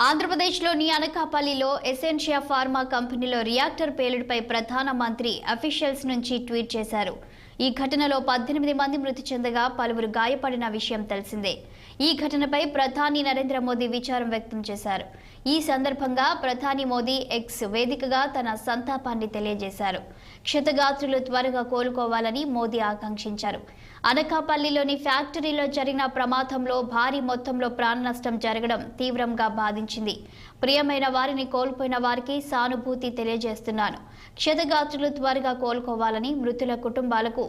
ఆంధ్రప్రదేశ్లోని అనకాపల్లిలో Essentia pharma కంపెనీలో రియాక్టర్ పేలుడుపై ప్రధానమంత్రి అఫీషియల్స్ నుంచి ట్వీట్ చేశారు. ఈ ఘటనలో 18 మంది మృతి చెందగా పలువురు గాయపడిన విషయం తెలిసిందే. ఈ ఘటనపై ప్రధాని నరేంద్ర మోదీ విచారం వ్యక్తం చేశారు. ఈ సందర్భంగా ప్రధాని మోదీ ఎక్స్ వేదికగా తన సంతాపాన్ని తెలియజేశారు. క్షతగాత్రులు త్వరగా కోలుకోవాలని మోదీ ఆకాంక్షించారు. అనకాపల్లిలోని ఫ్యాక్టరీలో జరిగిన ప్రమాదంలో భారీ మొత్తంలో ప్రాణ నష్టం జరగడం తీవ్రంగా బాధించింది. ప్రియమైన వారిని కోల్పోయిన వారికి సానుభూతి తెలియజేస్తున్నాను. క్షతగాత్రులు త్వరగా కోలుకోవాలని మృతుల కుటుంబాలకు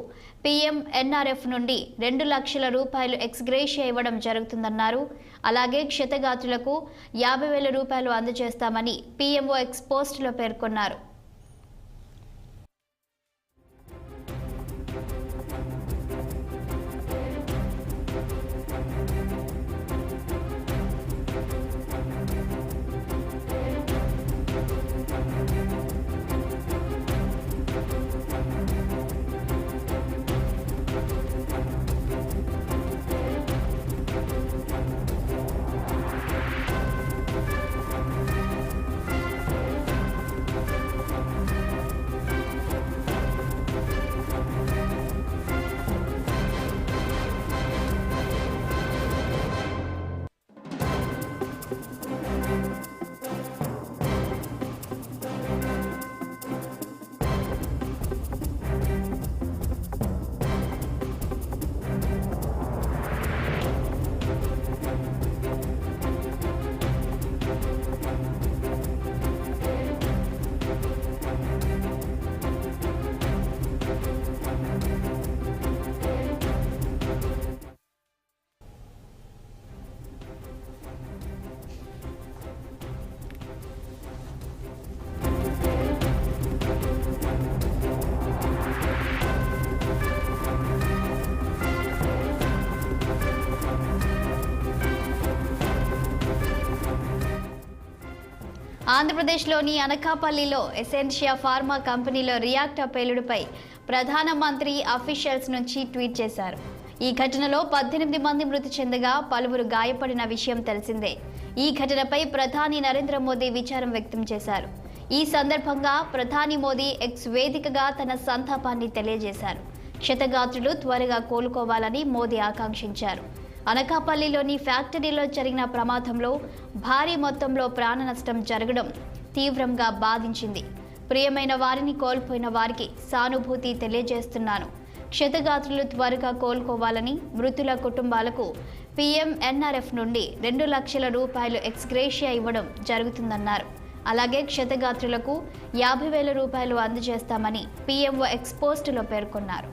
PMNRF నుండి 2 లక్షల రూపాయలు ఎక్స్గ్రేషియా ఇవ్వడం జరుగుతుందన్నారు. అలాగే క్షతగాత్రులకు 50,000 రూపాయలు అందజేస్తామని PMO ఎక్స్ పోస్టులో పేర్కొన్నారు. ఆంధ్రప్రదేశ్లోని అనకాపల్లిలో ఎసెన్షియా ఫార్మా కంపెనీలో రియాక్టర్ పేలుడుపై ప్రధానమంత్రి అఫీషియల్స్ నుంచి ట్వీట్ చేశారు. ఈ ఘటనలో 18 మంది మృతి చెందగా పలువురు గాయపడిన విషయం తెలిసిందే. ఈ ఘటనపై ప్రధాని నరేంద్ర మోదీ విచారం వ్యక్తం చేశారు. ఈ సందర్భంగా ప్రధాని మోదీ ఎక్స్ వేదికగా తన సంతాపాన్ని తెలియజేశారు. క్షతగాత్రులు త్వరగా కోలుకోవాలని మోదీ ఆకాంక్షించారు. అనకాపల్లిలోని ఫ్యాక్టరీలో జరిగిన ప్రమాదంలో భారీ మొత్తంలో ప్రాణ నష్టం జరగడం తీవ్రంగా బాధించింది. ప్రియమైన వారిని కోల్పోయిన వారికి సానుభూతి తెలియజేస్తున్నాను. క్షతగాత్రులు త్వరగా కోలుకోవాలని మృతుల కుటుంబాలకు PMNRF నుండి 2 లక్షల రూపాయలు ఎక్స్గ్రేషియా ఇవ్వడం జరుగుతుందన్నారు. అలాగే క్షతగాత్రులకు 50,000 రూపాయలు అందజేస్తామని PMO ఎక్స్ పోస్టులో పేర్కొన్నారు.